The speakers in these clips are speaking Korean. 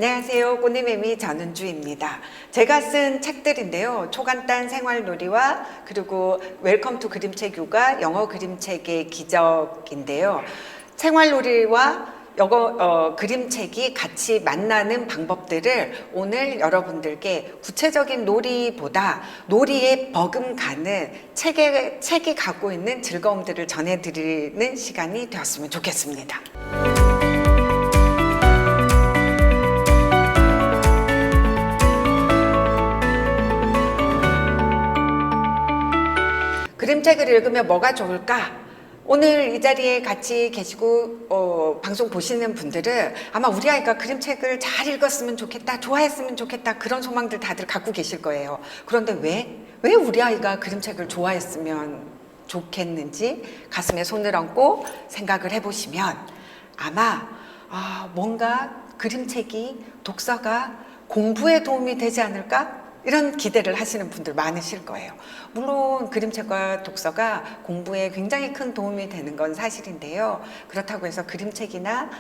안녕하세요. 꽃님매미 전은주입니다. 제가 쓴 책들인데요. 초간단 생활놀이와 그리고 웰컴 투 그림책 육아 영어 그림책의 기적인데요. 생활놀이와 그림책이 같이 만나는 방법들을 오늘 여러분들께 구체적인 놀이보다 놀이에 버금가는 책이 갖고 있는 즐거움들을 전해드리는 시간이 되었으면 좋겠습니다. 그림책을 읽으면 뭐가 좋을까? 오늘 이 자리에 같이 계시고 방송 보시는 분들은 아마 우리 아이가 그림책을 잘 읽었으면 좋겠다, 좋아했으면 좋겠다, 그런 소망들 다들 갖고 계실 거예요. 그런데 왜 우리 아이가 그림책을 좋아했으면 좋겠는지 가슴에 손을 얹고 생각을 해보시면 아마 뭔가 그림책이, 독서가 공부에 도움이 되지 않을까? 이런 기대를 하시는 분들 많으실 거예요. 물론 그림책과 독서가 공부에 굉장히 큰 도움이 되는 건 사실인데요. 그렇다고 해서 그림책이나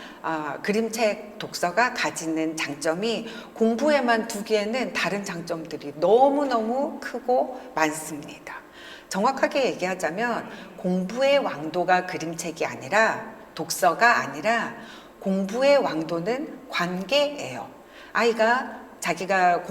그림책, 독서가 가지는 장점이 공부에만 두기에는 다른 장점들이 너무너무 크고 많습니다. 정확하게 얘기하자면 공부의 왕도가 그림책이 아니라, 독서가 아니라 공부의 왕도는 관계예요. 아이가 자기가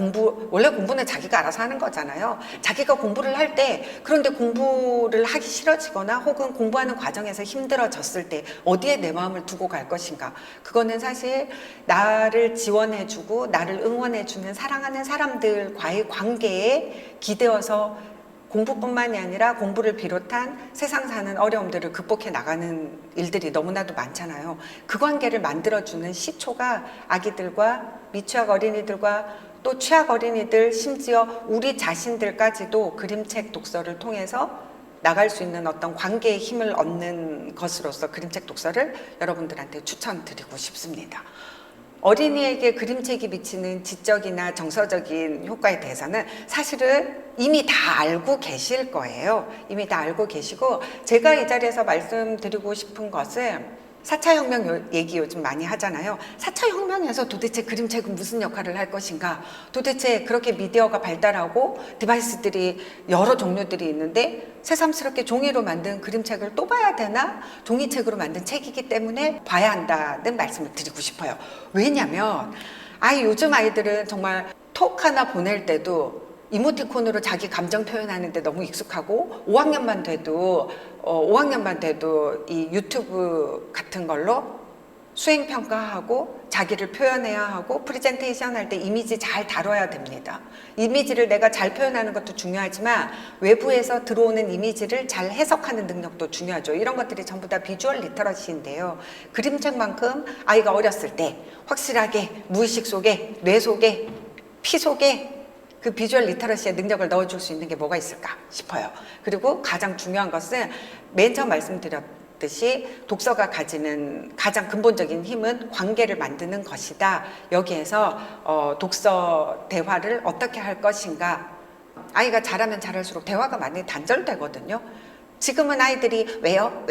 원래 공부는 자기가 알아서 하는 거잖아요. 자기가 공부를 할 때, 그런데 공부를 하기 싫어지거나 혹은 공부하는 과정에서 힘들어졌을 때 어디에 내 마음을 두고 갈 것인가. 그거는 사실 나를 지원해주고 나를 응원해주는 사랑하는 사람들과의 관계에 기대어서 공부뿐만이 아니라 공부를 비롯한 세상 사는 어려움들을 극복해 나가는 일들이 너무나도 많잖아요. 그 관계를 만들어주는 시초가 아기들과 미취학 어린이들과 또 취학 어린이들, 심지어 우리 자신들까지도 그림책 독서를 통해서 나갈 수 있는 어떤 관계의 힘을 얻는 것으로서 그림책 독서를 여러분들한테 추천드리고 싶습니다. 어린이에게 그림책이 미치는 지적이나 정서적인 효과에 대해서는 사실은 이미 다 알고 계실 거예요. 이미 다 알고 계시고, 제가 이 자리에서 말씀드리고 싶은 것은 4차 혁명 얘기 요즘 많이 하잖아요. 4차 혁명에서 도대체 그림책은 무슨 역할을 할 것인가? 도대체 그렇게 미디어가 발달하고 디바이스들이 여러 종류들이 있는데 새삼스럽게 종이로 만든 그림책을 또 봐야 되나? 종이책으로 만든 책이기 때문에 봐야 한다는 말씀을 드리고 싶어요. 왜냐면 요즘 아이들은 정말 톡 하나 보낼 때도 이모티콘으로 자기 감정 표현하는데 너무 익숙하고 5학년만 돼도 이 유튜브 같은 걸로 수행평가하고 자기를 표현해야 하고 프레젠테이션 할 때 이미지 잘 다뤄야 됩니다. 이미지를 내가 잘 표현하는 것도 중요하지만 외부에서 들어오는 이미지를 잘 해석하는 능력도 중요하죠. 이런 것들이 전부 다 비주얼 리터러시인데요. 그림책만큼 아이가 어렸을 때 확실하게 무의식 속에, 뇌 속에, 피 속에 그 비주얼 리터러시의 능력을 넣어줄 수 있는 게 뭐가 있을까 싶어요. 그리고 가장 중요한 것은 맨 처음 말씀드렸듯이 독서가 가지는 가장 근본적인 힘은 관계를 만드는 것이다. 여기에서 독서 대화를 어떻게 할 것인가. 아이가 자라면 자랄수록 대화가 많이 단절되거든요. 지금은 아이들이 왜요?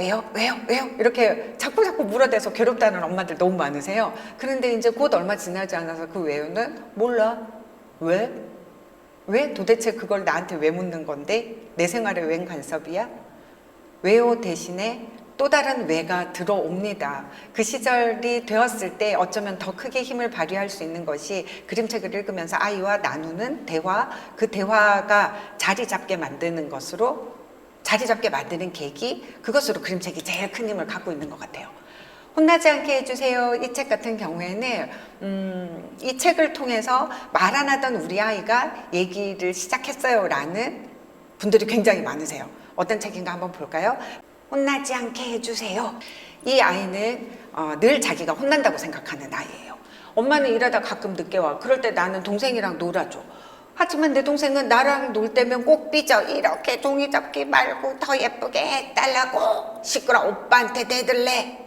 이렇게 자꾸 물어대서 괴롭다는 엄마들 너무 많으세요. 그런데 이제 곧 얼마 지나지 않아서 그 왜요는 몰라. 왜 도대체 그걸 나한테 왜 묻는 건데? 내 생활에 웬 간섭이야? 왜요 대신에 또 다른 왜가 들어옵니다. 그 시절이 되었을 때 어쩌면 더 크게 힘을 발휘할 수 있는 것이 그림책을 읽으면서 아이와 나누는 대화, 그 대화가 자리 잡게 만드는 계기, 그것으로 그림책이 제일 큰 힘을 갖고 있는 것 같아요. 혼나지 않게 해주세요. 이 책 같은 경우에는 이 책을 통해서 말 안 하던 우리 아이가 얘기를 시작했어요 라는 분들이 굉장히 많으세요. 어떤 책인가 한번 볼까요? 혼나지 않게 해주세요. 이 아이는 늘 자기가 혼난다고 생각하는 아이예요. 엄마는 일하다 가끔 늦게 와. 그럴 때 나는 동생이랑 놀아줘. 하지만 내 동생은 나랑 놀 때면 꼭 삐져. 이렇게 종이 접기 말고 더 예쁘게 해달라고. 시끄러, 오빠한테 대들래.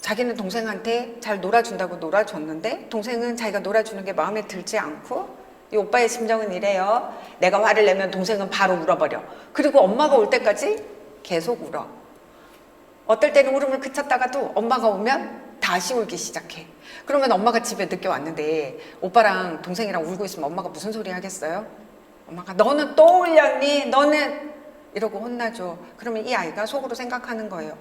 자기는 동생한테 잘 놀아준다고 놀아줬는데 동생은 자기가 놀아주는 게 마음에 들지 않고, 이 오빠의 심정은 이래요. 내가 화를 내면 동생은 바로 울어버려. 그리고 엄마가 올 때까지 계속 울어. 어떨 때는 울음을 그쳤다가도 엄마가 오면 다시 울기 시작해. 그러면 엄마가 집에 늦게 왔는데 오빠랑 동생이랑 울고 있으면 엄마가 무슨 소리 하겠어요? 엄마가 너는 또 울렸니? 너는 이러고 혼나죠. 그러면 이 아이가 속으로 생각하는 거예요.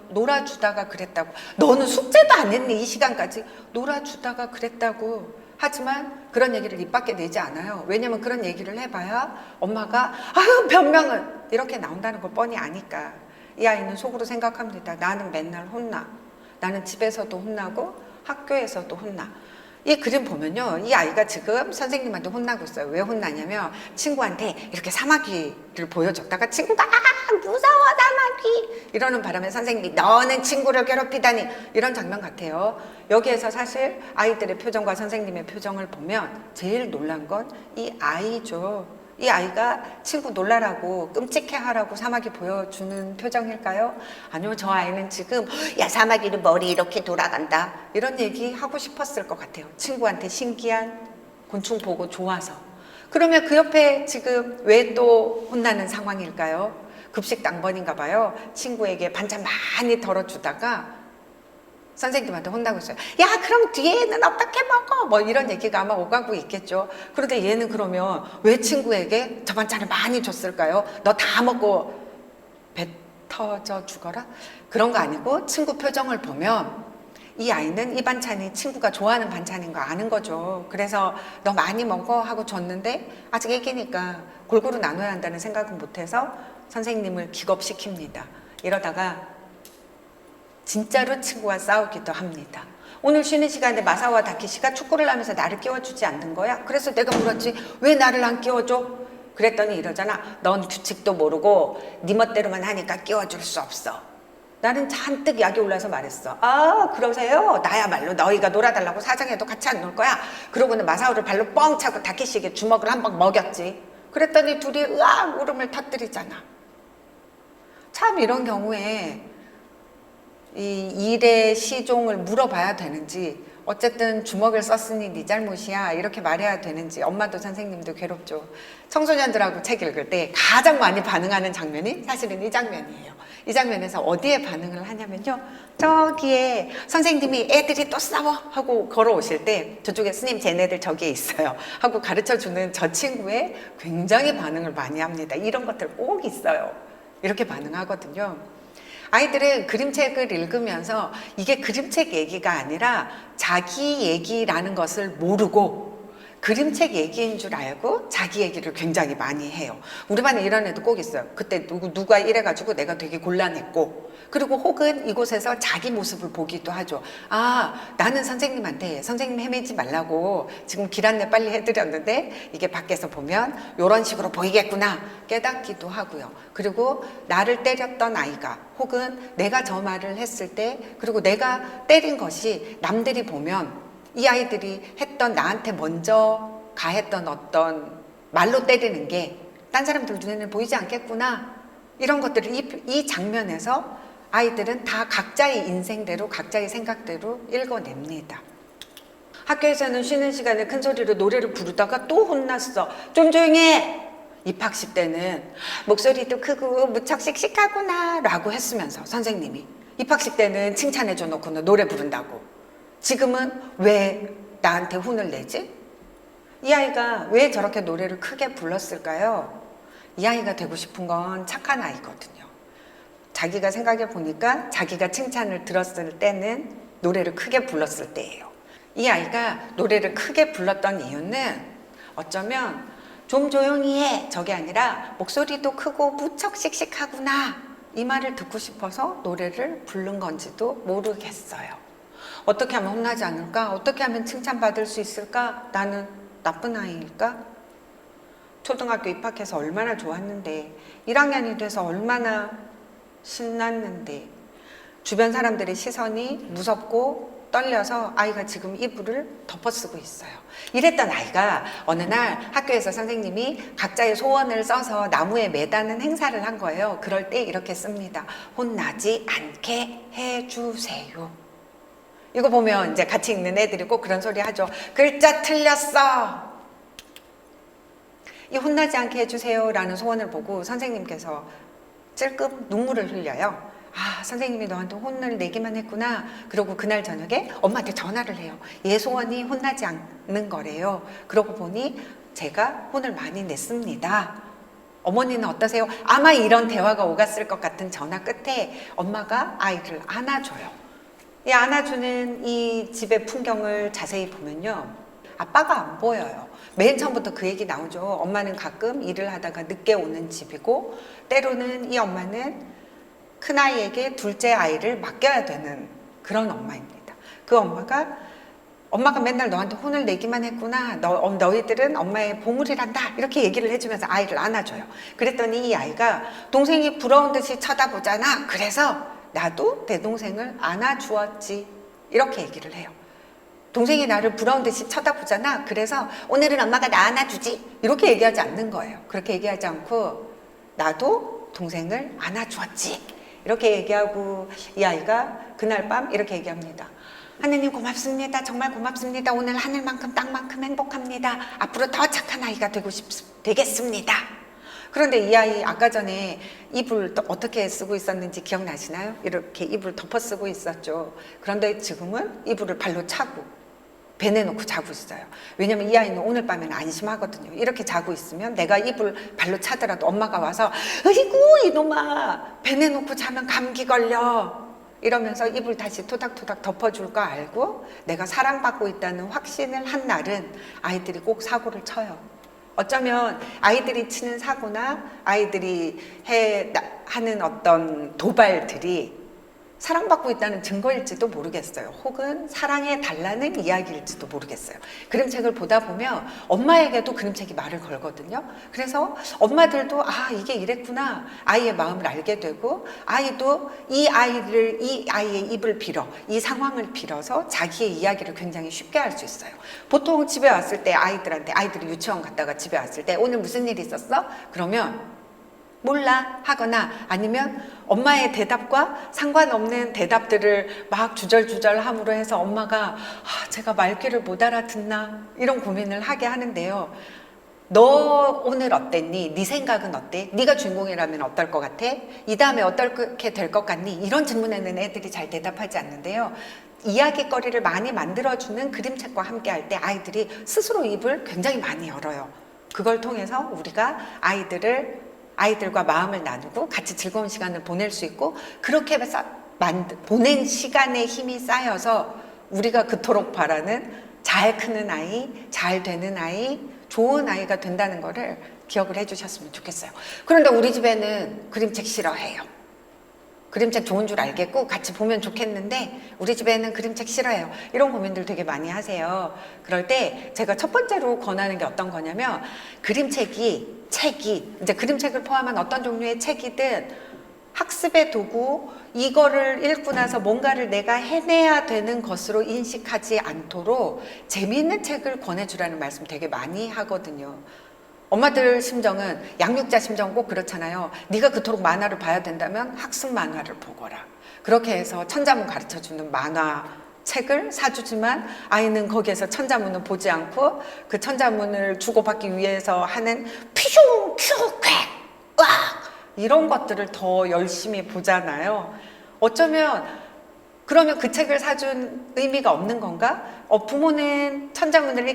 놀아주다가 그랬다고. 너는 숙제도 안 했니? 이 시간까지. 놀아주다가 그랬다고. 하지만 그런 얘기를 입 밖에 내지 않아요. 왜냐면 그런 얘기를 해봐야 엄마가 아유 변명은 이렇게 나온다는 걸 뻔히 아니까. 이 아이는 속으로 생각합니다. 나는 맨날 혼나. 나는 집에서도 혼나고 학교에서도 혼나. 이 그림 보면요, 이 아이가 지금 선생님한테 혼나고 있어요. 왜 혼나냐면 친구한테 이렇게 사마귀를 보여줬다가 친구가 무서워 사마귀 이러는 바람에 선생님이 너는 친구를 괴롭히다니 이런 장면 같아요. 여기에서 사실 아이들의 표정과 선생님의 표정을 보면 제일 놀란 건 이 아이죠. 이 아이가 친구 놀라라고 끔찍해하라고 사마귀 보여주는 표정일까요? 아니요, 저 아이는 지금 야 사마귀는 머리 이렇게 돌아간다 이런 얘기 하고 싶었을 것 같아요. 친구한테 신기한 곤충 보고 좋아서. 그러면 그 옆에 지금 왜 또 혼나는 상황일까요? 급식 당번인가 봐요. 친구에게 반찬 많이 덜어주다가 선생님한테 혼나고 있어요. 야 그럼 뒤에는 어떻게 먹어? 뭐 이런 얘기가 아마 오가고 있겠죠. 그런데 얘는 그러면 왜 친구에게 저 반찬을 많이 줬을까요? 너 다 먹고 배 터져 죽어라? 그런 거 아니고 친구 표정을 보면 이 아이는 이 반찬이 친구가 좋아하는 반찬인 거 아는 거죠. 그래서 너 많이 먹어 하고 줬는데 아직 애기니까 골고루 나눠야 한다는 생각은 못해서 선생님을 기겁시킵니다. 이러다가 진짜로 친구와 싸우기도 합니다. 오늘 쉬는 시간에 마사오와 다케시가 축구를 하면서 나를 끼워주지 않는 거야? 그래서 내가 물었지. 왜 나를 안 끼워줘? 그랬더니 이러잖아. 넌 규칙도 모르고 네 멋대로만 하니까 끼워줄 수 없어. 나는 잔뜩 약이 올라서 말했어. 아 그러세요? 나야말로 너희가 놀아달라고 사정해도 같이 안 놀 거야. 그러고는 마사오를 발로 뻥 차고 다케시에게 주먹을 한 방 먹였지. 그랬더니 둘이 으악 울음을 터뜨리잖아. 참 이런 경우에 이 일의 시종을 물어봐야 되는지, 어쨌든 주먹을 썼으니 네 잘못이야 이렇게 말해야 되는지. 엄마도 선생님도 괴롭죠. 청소년들하고 책 읽을 때 가장 많이 반응하는 장면이 사실은 이 장면이에요. 이 장면에서 어디에 반응을 하냐면요, 저기에 선생님이 애들이 또 싸워 하고 걸어오실 때 저쪽에 스님 쟤네들 저기에 있어요 하고 가르쳐주는 저 친구의 굉장히 반응을 많이 합니다. 이런 것들 꼭 있어요. 이렇게 반응하거든요. 아이들은 그림책을 읽으면서 이게 그림책 얘기가 아니라 자기 얘기라는 것을 모르고 그림책 얘기인 줄 알고 자기 얘기를 굉장히 많이 해요. 우리 반에 이런 애도 꼭 있어요. 그때 누가 이래가지고 내가 되게 곤란했고, 그리고 혹은 이곳에서 자기 모습을 보기도 하죠. 아, 나는 선생님한테 선생님 헤매지 말라고 지금 길 안내 빨리 해드렸는데 이게 밖에서 보면 이런 식으로 보이겠구나 깨닫기도 하고요. 그리고 나를 때렸던 아이가 혹은 내가 저 말을 했을 때, 그리고 내가 때린 것이 남들이 보면 이 아이들이 했던 나한테 먼저 가했던 어떤 말로 때리는 게 딴 사람들 눈에는 보이지 않겠구나, 이런 것들을 이 장면에서 아이들은 다 각자의 인생대로 각자의 생각대로 읽어냅니다. 학교에서는 쉬는 시간에 큰 소리로 노래를 부르다가 또 혼났어. 좀 조용히 해! 입학식 때는 목소리도 크고 무척 씩씩하구나 라고 했으면서 선생님이 입학식 때는 칭찬해줘 놓고는 노래 부른다고. 지금은 왜 나한테 혼을 내지? 이 아이가 왜 저렇게 노래를 크게 불렀을까요? 이 아이가 되고 싶은 건 착한 아이거든요. 자기가 생각해 보니까 자기가 칭찬을 들었을 때는 노래를 크게 불렀을 때예요. 이 아이가 노래를 크게 불렀던 이유는 어쩌면 좀 조용히 해 저게 아니라 목소리도 크고 무척 씩씩하구나 이 말을 듣고 싶어서 노래를 부른 건지도 모르겠어요. 어떻게 하면 혼나지 않을까? 어떻게 하면 칭찬받을 수 있을까? 나는 나쁜 아이일까? 초등학교 입학해서 얼마나 좋았는데, 1학년이 돼서 얼마나 신났는데, 주변 사람들의 시선이 무섭고 떨려서 아이가 지금 이불을 덮어쓰고 있어요. 이랬던 아이가 어느 날 학교에서 선생님이 각자의 소원을 써서 나무에 매다는 행사를 한 거예요. 그럴 때 이렇게 씁니다. 혼나지 않게 해주세요. 이거 보면 이제 같이 읽는 애들이 꼭 그런 소리 하죠. 글자 틀렸어. 이 혼나지 않게 해주세요 라는 소원을 보고 선생님께서 찔끔 눈물을 흘려요. 아, 선생님이 너한테 혼을 내기만 했구나. 그러고 그날 저녁에 엄마한테 전화를 해요. 예소원이 혼나지 않는 거래요. 그러고 보니 제가 혼을 많이 냈습니다. 어머니는 어떠세요? 아마 이런 대화가 오갔을 것 같은 전화 끝에 엄마가 아이를 안아줘요. 이 안아주는 이 집의 풍경을 자세히 보면요, 아빠가 안 보여요. 맨 처음부터 그 얘기 나오죠. 엄마는 가끔 일을 하다가 늦게 오는 집이고, 때로는 이 엄마는 큰아이에게 둘째 아이를 맡겨야 되는 그런 엄마입니다. 그 엄마가 맨날 너한테 혼을 내기만 했구나. 너희들은 엄마의 보물이란다. 이렇게 얘기를 해주면서 아이를 안아줘요. 그랬더니 이 아이가 동생이 부러운 듯이 쳐다보잖아. 그래서 나도 내 동생을 안아주었지. 이렇게 얘기를 해요. 동생이 나를 부러운 듯이 쳐다보잖아. 그래서 오늘은 엄마가 나 안아주지. 이렇게 얘기하지 않는 거예요. 그렇게 얘기하지 않고 나도 동생을 안아주었지. 이렇게 얘기하고 이 아이가 그날 밤 이렇게 얘기합니다. 하느님 고맙습니다. 정말 고맙습니다. 오늘 하늘만큼 땅만큼 행복합니다. 앞으로 더 착한 아이가 되겠습니다. 그런데 이 아이 아까 전에 이불 어떻게 쓰고 있었는지 기억나시나요? 이렇게 이불 덮어 쓰고 있었죠. 그런데 지금은 이불을 발로 차고 배 내놓고 자고 있어요. 왜냐면 이 아이는 오늘 밤에는 안심하거든요. 이렇게 자고 있으면 내가 이불 발로 차더라도 엄마가 와서 어이구 이놈아 배 내놓고 자면 감기 걸려 이러면서 이불 다시 토닥토닥 덮어줄 거 알고 내가 사랑받고 있다는 확신을 한 날은 아이들이 꼭 사고를 쳐요. 어쩌면 아이들이 치는 사고나 아이들이 하는 어떤 도발들이 사랑받고 있다는 증거일지도 모르겠어요. 혹은 사랑해 달라는 이야기일지도 모르겠어요. 그림책을 보다 보면 엄마에게도 그림책이 말을 걸거든요. 그래서 엄마들도 아 이게 이랬구나 아이의 마음을 알게 되고 아이도 이 아이의 입을 빌어 이 상황을 빌어서 자기의 이야기를 굉장히 쉽게 할 수 있어요. 보통 집에 왔을 때 아이들이 유치원 갔다가 집에 왔을 때 오늘 무슨 일 있었어? 그러면 몰라 하거나 아니면 엄마의 대답과 상관없는 대답들을 막 주절주절 함으로 해서 엄마가 제가 말귀를 못 알아듣나 이런 고민을 하게 하는데요. 너 오늘 어땠니? 네 생각은 어때? 네가 주인공이라면 어떨 것 같아? 이 다음에 어떻게 될 것 같니? 이런 질문에는 애들이 잘 대답하지 않는데요. 이야기거리를 많이 만들어주는 그림책과 함께 할 때 아이들이 스스로 입을 굉장히 많이 열어요. 그걸 통해서 우리가 아이들과 마음을 나누고 같이 즐거운 시간을 보낼 수 있고 그렇게 해서 보낸 시간의 힘이 쌓여서 우리가 그토록 바라는 잘 크는 아이, 잘 되는 아이, 좋은 아이가 된다는 거를 기억을 해주셨으면 좋겠어요. 그런데 우리 집에는 그림책 싫어해요. 그림책 좋은 줄 알겠고 같이 보면 좋겠는데 우리 집에는 그림책 싫어해요. 이런 고민들 되게 많이 하세요. 그럴 때 제가 첫 번째로 권하는 게 어떤 거냐면 책이 이제 그림책을 포함한 어떤 종류의 책이든 학습의 도구 이거를 읽고 나서 뭔가를 내가 해내야 되는 것으로 인식하지 않도록 재미있는 책을 권해주라는 말씀 되게 많이 하거든요. 엄마들 심정은 양육자 심정은 꼭 그렇잖아요. 네가 그토록 만화를 봐야 된다면 학습 만화를 보거라. 그렇게 해서 천자문 가르쳐주는 만화 책을 사주지만 아이는 거기에서 천자문을 보지 않고 그 천자문을 주고받기 위해서 하는 피슝 큐 쾌 으악 이런 것들을 더 열심히 보잖아요. 어쩌면 그러면 그 책을 사준 의미가 없는 건가? 부모는 천자문을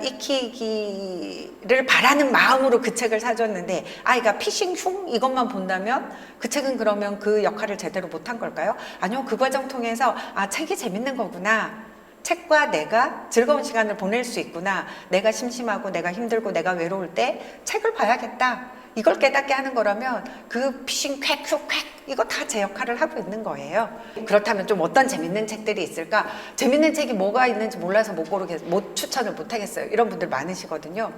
익히기를 바라는 마음으로 그 책을 사줬는데 아이가 피싱 흉 이것만 본다면 그 책은 그러면 그 역할을 제대로 못한 걸까요? 아니요, 그 과정 통해서 책이 재밌는 거구나. 책과 내가 즐거운 시간을 보낼 수 있구나. 내가 심심하고 내가 힘들고 내가 외로울 때 책을 봐야겠다. 이걸 깨닫게 하는 거라면 그 피싱 쾌 이거 다 제 역할을 하고 있는 거예요. 그렇다면 좀 어떤 재밌는 책들이 있을까? 재밌는 책이 뭐가 있는지 몰라서 못 추천을 못 하겠어요. 이런 분들 많으시거든요.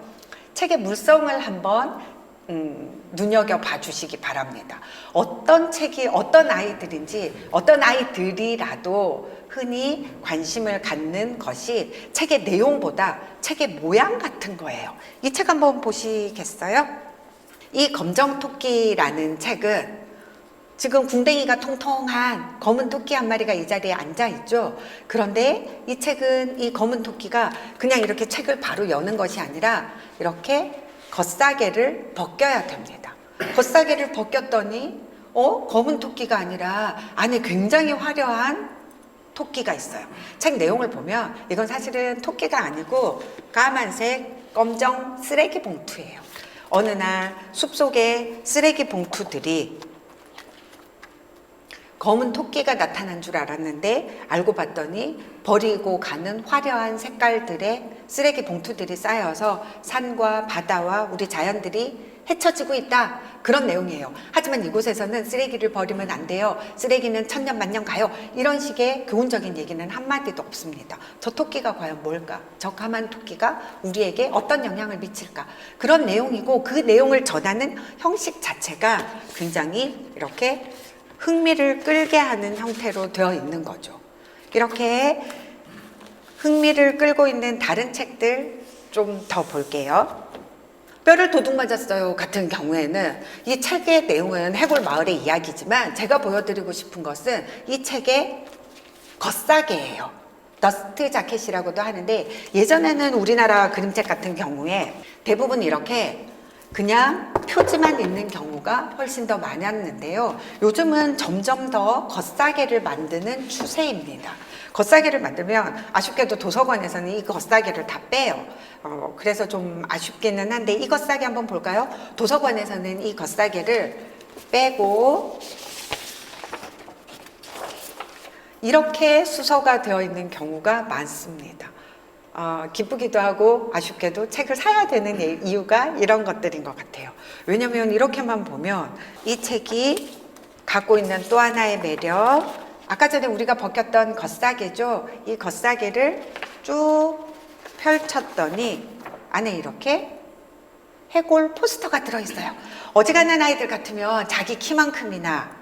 책의 물성을 한번 눈여겨봐 주시기 바랍니다. 어떤 책이 어떤 아이들인지 어떤 아이들이라도 흔히 관심을 갖는 것이 책의 내용보다 책의 모양 같은 거예요. 이 책 한번 보시겠어요? 이 검정토끼라는 책은 지금 궁뎅이가 통통한 검은 토끼 한 마리가 이 자리에 앉아 있죠. 그런데 이 책은 이 검은 토끼가 그냥 이렇게 책을 바로 여는 것이 아니라 이렇게 겉사개를 벗겨야 됩니다. 겉사개를 벗겼더니 검은 토끼가 아니라 안에 굉장히 화려한 토끼가 있어요. 책 내용을 보면 이건 사실은 토끼가 아니고 까만색 검정 쓰레기 봉투예요. 어느 날 숲속에 쓰레기 봉투들이 검은 토끼가 나타난 줄 알았는데 알고 봤더니 버리고 가는 화려한 색깔들의 쓰레기 봉투들이 쌓여서 산과 바다와 우리 자연들이 헤쳐지고 있다. 그런 내용이에요. 하지만 이곳에서는 쓰레기를 버리면 안 돼요. 쓰레기는 천년 만년 가요. 이런 식의 교훈적인 얘기는 한마디도 없습니다. 저 토끼가 과연 뭘까? 저 까만 토끼가 우리에게 어떤 영향을 미칠까? 그런 내용이고 그 내용을 전하는 형식 자체가 굉장히 이렇게 흥미를 끌게 하는 형태로 되어 있는 거죠. 이렇게 흥미를 끌고 있는 다른 책들 좀 더 볼게요. 뼈를 도둑 맞았어요 같은 경우에는 이 책의 내용은 해골 마을의 이야기지만 제가 보여드리고 싶은 것은 이 책의 겉사계예요. 더스트 자켓이라고도 하는데 예전에는 우리나라 그림책 같은 경우에 대부분 이렇게 그냥 표지만 있는 경우가 훨씬 더 많았는데요. 요즘은 점점 더 겉사계를 만드는 추세입니다. 겉사계를 만들면 아쉽게도 도서관에서는 이 겉사계를 다 빼요. 그래서 좀 아쉽기는 한데 이 겉사계 한번 볼까요? 도서관에서는 이 겉사계를 빼고 이렇게 수서가 되어 있는 경우가 많습니다. 기쁘기도 하고 아쉽게도 책을 사야 되는 이유가 이런 것들인 것 같아요. 왜냐하면 이렇게만 보면 이 책이 갖고 있는 또 하나의 매력, 아까 전에 우리가 벗겼던 겉사계죠. 이 겉사계를 쭉 펼쳤더니 안에 이렇게 해골 포스터가 들어있어요. 어지간한 아이들 같으면 자기 키만큼이나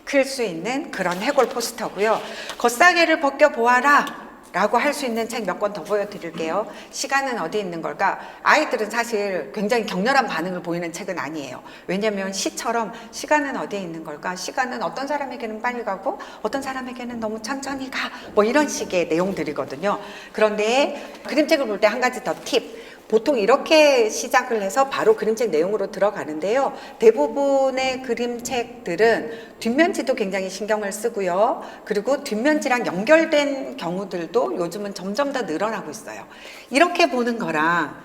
클 수 있는 그런 해골 포스터고요. 겉사계를 벗겨보아라 라고 할 수 있는 책 몇 권 더 보여드릴게요. 시간은 어디 있는 걸까? 아이들은 사실 굉장히 격렬한 반응을 보이는 책은 아니에요. 왜냐하면 시처럼 시간은 어디에 있는 걸까? 시간은 어떤 사람에게는 빨리 가고 어떤 사람에게는 너무 천천히 가. 뭐 이런 식의 내용들이거든요. 그런데 그림책을 볼 때 한 가지 더 팁. 보통 이렇게 시작을 해서 바로 그림책 내용으로 들어가는데요. 대부분의 그림책들은 뒷면지도 굉장히 신경을 쓰고요. 그리고 뒷면지랑 연결된 경우들도 요즘은 점점 더 늘어나고 있어요. 이렇게 보는 거랑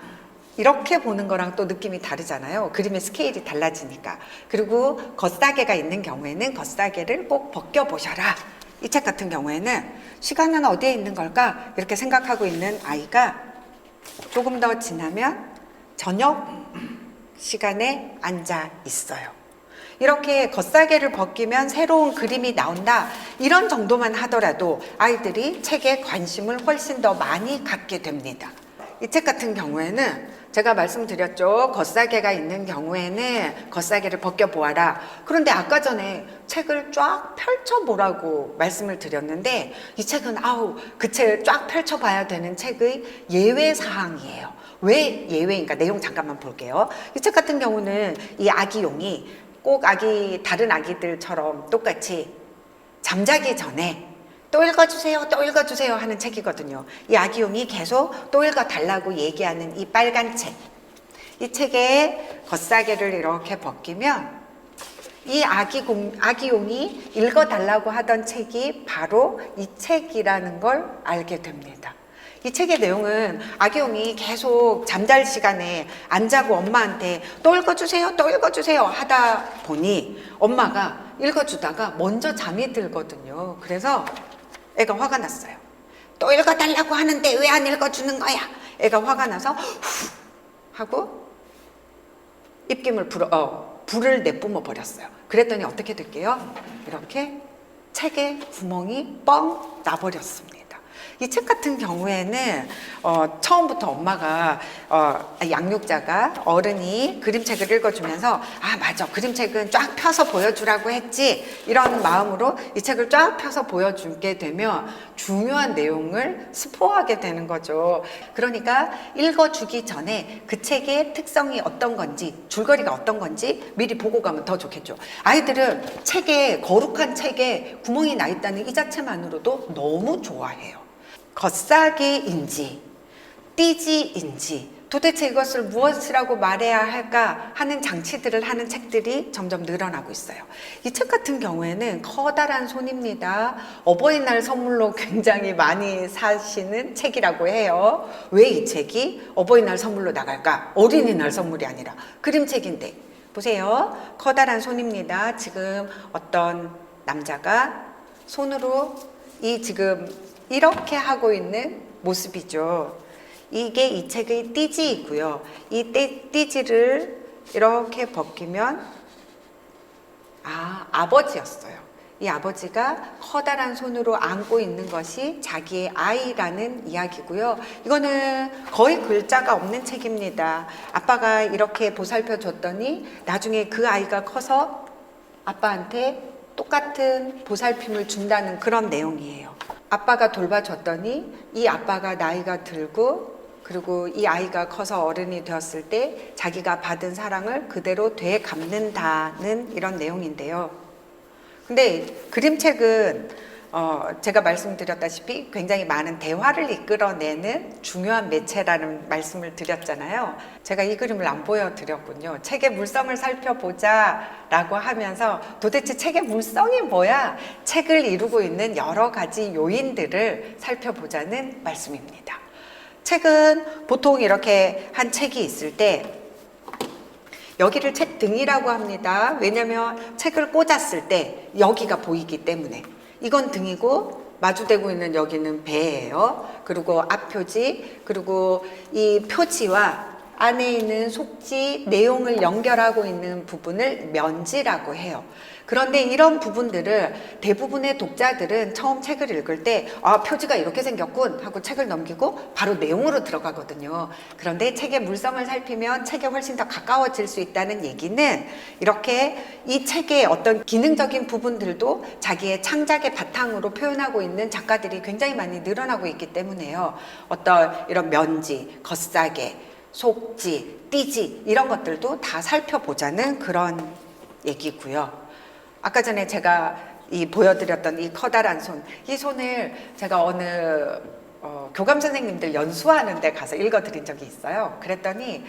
또 느낌이 다르잖아요. 그림의 스케일이 달라지니까. 그리고 겉사계가 있는 경우에는 겉사계를 꼭 벗겨보셔라. 이 책 같은 경우에는 시간은 어디에 있는 걸까? 이렇게 생각하고 있는 아이가 조금 더 지나면 저녁 시간에 앉아 있어요. 이렇게 겉사계를 벗기면 새로운 그림이 나온다. 이런 정도만 하더라도 아이들이 책에 관심을 훨씬 더 많이 갖게 됩니다. 이 책 같은 경우에는 제가 말씀드렸죠. 겉사계가 있는 경우에는 겉사계를 벗겨보아라. 그런데 아까 전에 책을 쫙 펼쳐보라고 말씀을 드렸는데 이 책은 그 책을 쫙 펼쳐봐야 되는 책의 예외사항이에요. 왜 예외인가? 내용 잠깐만 볼게요. 이 책 같은 경우는 이 아기용이 꼭 다른 아기들처럼 똑같이 잠자기 전에 또 읽어주세요 하는 책이거든요. 이 아기용이 계속 또 읽어달라고 얘기하는 이 빨간 책. 이 책의 겉사계를 이렇게 벗기면 이 아기용이 읽어달라고 하던 책이 바로 이 책이라는 걸 알게 됩니다. 이 책의 내용은 아기용이 계속 잠잘 시간에 안 자고 엄마한테 또 읽어주세요 하다 보니 엄마가 읽어주다가 먼저 잠이 들거든요. 그래서 애가 화가 났어요. 또 읽어달라고 하는데 왜 안 읽어주는 거야? 애가 화가 나서 후 하고 입김을 불을 내뿜어 버렸어요. 그랬더니 어떻게 될게요? 이렇게 책에 구멍이 뻥 나버렸습니다. 이 책 같은 경우에는 처음부터 엄마가 양육자가 어른이 그림책을 읽어주면서 맞아, 그림책은 쫙 펴서 보여주라고 했지, 이런 마음으로 이 책을 쫙 펴서 보여주게 되면 중요한 내용을 스포하게 되는 거죠. 그러니까 읽어주기 전에 그 책의 특성이 어떤 건지, 줄거리가 어떤 건지 미리 보고 가면 더 좋겠죠. 아이들은 거룩한 책에 구멍이 나 있다는 이 자체만으로도 너무 좋아해요. 겉사기인지 띠지인지 도대체 이것을 무엇이라고 말해야 할까 하는 장치들을 하는 책들이 점점 늘어나고 있어요. 이 책 같은 경우에는 커다란 손입니다. 어버이날 선물로 굉장히 많이 사시는 책이라고 해요. 왜 이 책이 어버이날 선물로 나갈까? 어린이날 선물이 아니라 그림책인데. 보세요. 커다란 손입니다. 지금 어떤 남자가 손으로 이 지금 이렇게 하고 있는 모습이죠. 이게 이 책의 띠지이고요. 이 띠지를 이렇게 벗기면 아버지였어요. 이 아버지가 커다란 손으로 안고 있는 것이 자기의 아이라는 이야기고요. 이거는 거의 글자가 없는 책입니다. 아빠가 이렇게 보살펴 줬더니 나중에 그 아이가 커서 아빠한테 똑같은 보살핌을 준다는 그런 내용이에요. 아빠가 돌봐줬더니 이 아빠가 나이가 들고 그리고 이 아이가 커서 어른이 되었을 때 자기가 받은 사랑을 그대로 되갚는다는 이런 내용인데요. 근데 그림책은 제가 말씀드렸다시피 굉장히 많은 대화를 이끌어내는 중요한 매체라는 말씀을 드렸잖아요. 제가 이 그림을 안 보여드렸군요. 책의 물성을 살펴보자 라고 하면서 도대체 책의 물성이 뭐야? 책을 이루고 있는 여러 가지 요인들을 살펴보자는 말씀입니다. 책은 보통 이렇게 한 책이 있을 때 여기를 책 등이라고 합니다. 왜냐하면 책을 꽂았을 때 여기가 보이기 때문에. 이건 등이고 마주대고 있는 여기는 배예요. 그리고 앞표지, 그리고 이 표지와 안에 있는 속지, 내용을 연결하고 있는 부분을 면지라고 해요. 그런데 이런 부분들을 대부분의 독자들은 처음 책을 읽을 때 표지가 이렇게 생겼군 하고 책을 넘기고 바로 내용으로 들어가거든요. 그런데 책의 물성을 살피면 책에 훨씬 더 가까워질 수 있다는 얘기는 이렇게 이 책의 어떤 기능적인 부분들도 자기의 창작의 바탕으로 표현하고 있는 작가들이 굉장히 많이 늘어나고 있기 때문에요. 어떤 이런 면지, 겉사계, 속지, 띠지 이런 것들도 다 살펴보자는 그런 얘기고요. 아까 전에 제가 보여드렸던 이 커다란 손, 이 손을 제가 어느 교감 선생님들 연수하는 데 가서 읽어드린 적이 있어요. 그랬더니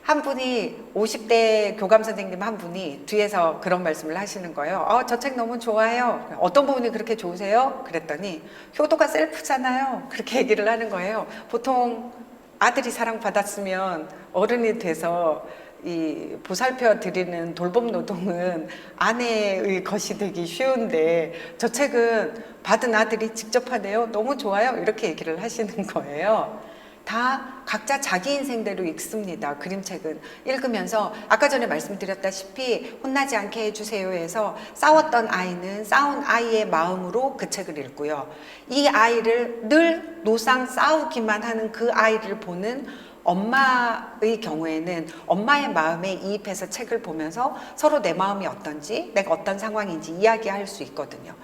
한 분이 50대 교감 선생님 한 분이 뒤에서 그런 말씀을 하시는 거예요. 저 책 너무 좋아요. 어떤 부분이 그렇게 좋으세요? 그랬더니 효도가 셀프잖아요. 그렇게 얘기를 하는 거예요. 보통 아들이 사랑받았으면 어른이 돼서 이 보살펴 드리는 돌봄 노동은 아내의 것이 되기 쉬운데 저 책은 받은 아들이 직접 하네요. 너무 좋아요. 이렇게 얘기를 하시는 거예요. 다 각자 자기 인생대로 읽습니다. 그림책은 읽으면서 아까 전에 말씀드렸다시피 혼나지 않게 해주세요에서 싸웠던 아이는 싸운 아이의 마음으로 그 책을 읽고요. 이 아이를 늘 노상 싸우기만 하는 그 아이를 보는 엄마의 경우에는 엄마의 마음에 이입해서 책을 보면서 서로 내 마음이 어떤지 내가 어떤 상황인지 이야기할 수 있거든요.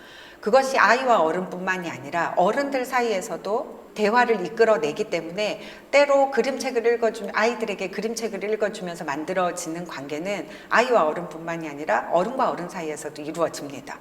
그것이 아이와 어른뿐만이 아니라 어른들 사이에서도 대화를 이끌어내기 때문에 때로 그림책을 읽어주면 아이들에게 그림책을 읽어주면서 만들어지는 관계는 아이와 어른뿐만이 아니라 어른과 어른 사이에서도 이루어집니다.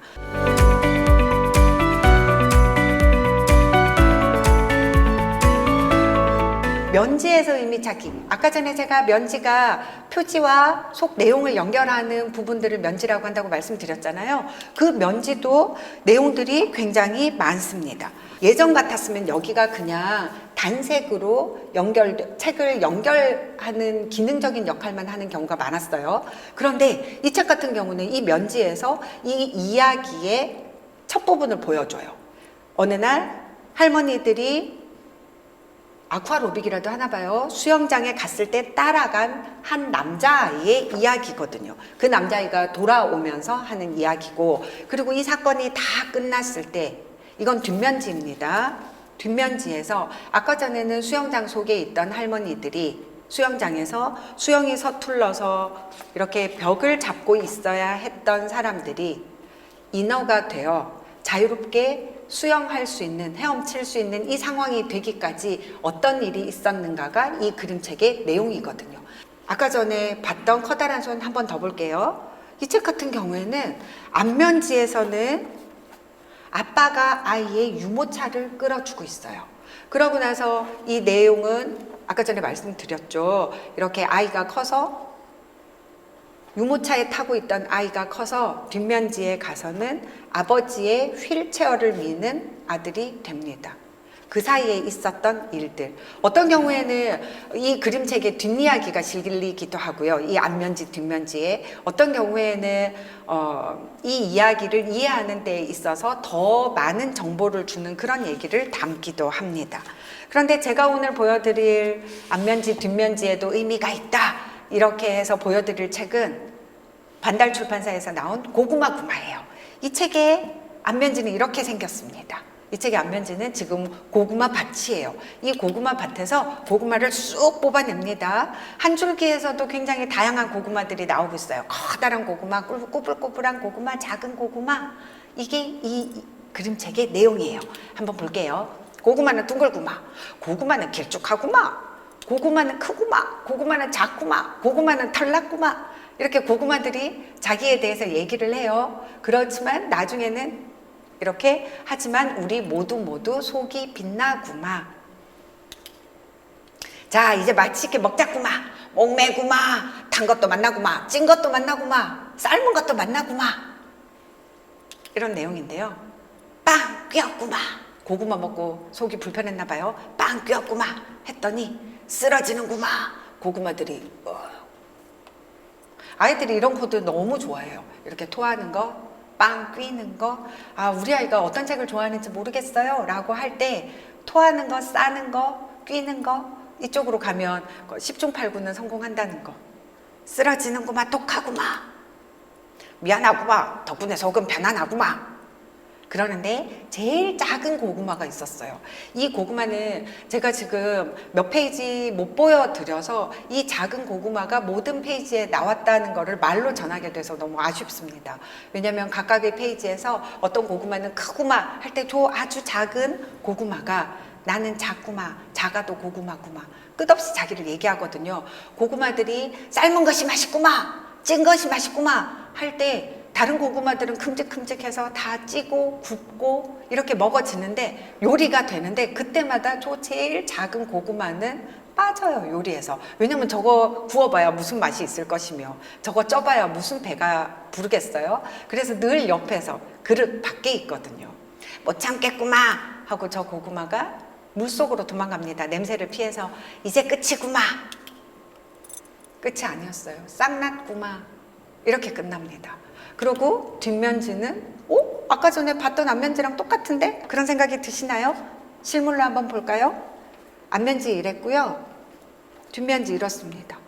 면지에서 의미 찾기. 아까 전에 제가 면지가 표지와 속 내용을 연결하는 부분들을 면지라고 한다고 말씀드렸잖아요. 그 면지도 내용들이 굉장히 많습니다. 예전 같았으면 여기가 그냥 단색으로 책을 연결하는 기능적인 역할만 하는 경우가 많았어요. 그런데 이 책 같은 경우는 이 면지에서 이 이야기의 첫 부분을 보여줘요. 어느 날 할머니들이 아쿠아로빅이라도 하나 봐요. 수영장에 갔을 때 따라간 한 남자아이의 이야기거든요. 그 남자아이가 돌아오면서 하는 이야기고, 그리고 이 사건이 다 끝났을 때 이건 뒷면지입니다. 뒷면지에서 아까 전에는 수영장 속에 있던 할머니들이 수영장에서 수영이 서툴러서 이렇게 벽을 잡고 있어야 했던 사람들이 인어가 되어 자유롭게 수영할 수 있는, 헤엄칠 수 있는 이 상황이 되기까지 어떤 일이 있었는가가 이 그림책의 내용이거든요. 아까 전에 봤던 커다란 손 한 번 더 볼게요. 이 책 같은 경우에는 앞면지에서는 아빠가 아이의 유모차를 끌어주고 있어요. 그러고 나서 이 내용은 아까 전에 말씀드렸죠. 이렇게 아이가 커서 유모차에 타고 있던 아이가 커서 뒷면지에 가서는 아버지의 휠체어를 미는 아들이 됩니다. 그 사이에 있었던 일들. 어떤 경우에는 이 그림책의 뒷이야기가 실리기도 하고요. 이 앞면지, 뒷면지에. 어떤 경우에는 이 이야기를 이해하는 데 있어서 더 많은 정보를 주는 그런 얘기를 담기도 합니다. 그런데 제가 오늘 보여드릴 앞면지, 뒷면지에도 의미가 있다. 이렇게 해서 보여드릴 책은 반달 출판사에서 나온 고구마 구마예요. 이 책의 앞면지는 이렇게 생겼습니다. 이 책의 앞면지는 지금 고구마 밭이에요. 이 고구마 밭에서 고구마를 쑥 뽑아냅니다. 한 줄기에서도 굉장히 다양한 고구마들이 나오고 있어요. 커다란 고구마, 꼬불꼬불한 고구마, 작은 고구마. 이게 이 그림책의 내용이에요. 한번 볼게요. 고구마는 둥글구마, 고구마는 길쭉하구마, 고구마는 크구마, 고구마는 작구마, 고구마는 털났구마. 이렇게 고구마들이 자기에 대해서 얘기를 해요. 그렇지만 나중에는 이렇게 하지만 우리 모두 속이 빛나구마. 자, 이제 맛있게 먹자구마. 목매구마. 탄 것도 만나구마. 찐 것도 만나구마. 삶은 것도 만나구마. 이런 내용인데요. 빵 뀌었구마. 고구마 먹고 속이 불편했나 봐요. 빵 뀌었구마 했더니 쓰러지는구마. 고구마들이 아이들이 이런 코드 너무 좋아해요. 이렇게 토하는 거, 빵 뀌는 거. 아, 우리 아이가 어떤 책을 좋아하는지 모르겠어요 라고 할 때 토하는 거, 싸는 거, 뀌는 거 이쪽으로 가면 10중 8구는 성공한다는 거. 쓰러지는구마, 독하구마, 미안하구마, 덕분에 속은 편안하구마. 그러는데 제일 작은 고구마가 있었어요. 이 고구마는 제가 지금 몇 페이지 못 보여드려서 이 작은 고구마가 모든 페이지에 나왔다는 거를 말로 전하게 돼서 너무 아쉽습니다. 왜냐하면 각각의 페이지에서 어떤 고구마는 크구마 할 때 저 아주 작은 고구마가 나는 작구마, 작아도 고구마구마 끝없이 자기를 얘기하거든요. 고구마들이 삶은 것이 맛있구마, 찐 것이 맛있구마 할 때 다른 고구마들은 큼직큼직해서 다 찌고 굽고 이렇게 먹어지는데 요리가 되는데 그때마다 저 제일 작은 고구마는 빠져요, 요리에서. 왜냐면 저거 구워봐야 무슨 맛이 있을 것이며 저거 쪄봐야 무슨 배가 부르겠어요. 그래서 늘 옆에서 그릇 밖에 있거든요. 못 참겠구마 하고 저 고구마가 물속으로 도망갑니다. 냄새를 피해서. 이제 끝이구마. 끝이 아니었어요. 쌍났구마. 이렇게 끝납니다. 그리고 뒷면지는 아까 전에 봤던 앞면지랑 똑같은데? 그런 생각이 드시나요? 실물로 한번 볼까요? 앞면지 이랬고요. 뒷면지 이렇습니다.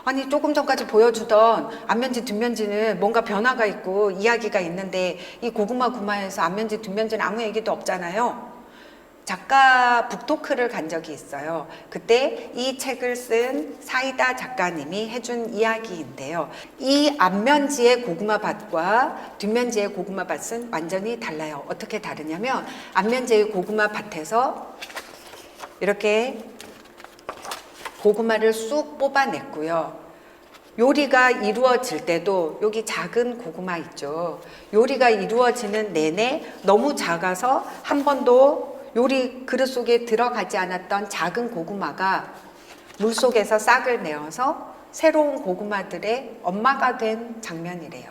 아니, 조금 전까지 보여주던 앞면지 뒷면지는 뭔가 변화가 있고 이야기가 있는데 이 고구마 구마에서 앞면지 뒷면지는 아무 얘기도 없잖아요. 작가 북토크를 간 적이 있어요. 그때 이 책을 쓴 사이다 작가님이 해준 이야기인데요. 이 앞면지의 고구마밭과 뒷면지의 고구마밭은 완전히 달라요. 어떻게 다르냐면 앞면지의 고구마밭에서 이렇게 고구마를 쑥 뽑아냈고요. 요리가 이루어질 때도 여기 작은 고구마 있죠. 요리가 이루어지는 내내 너무 작아서 한 번도 요리 그릇 속에 들어가지 않았던 작은 고구마가 물속에서 싹을 내어서 새로운 고구마들의 엄마가 된 장면이래요.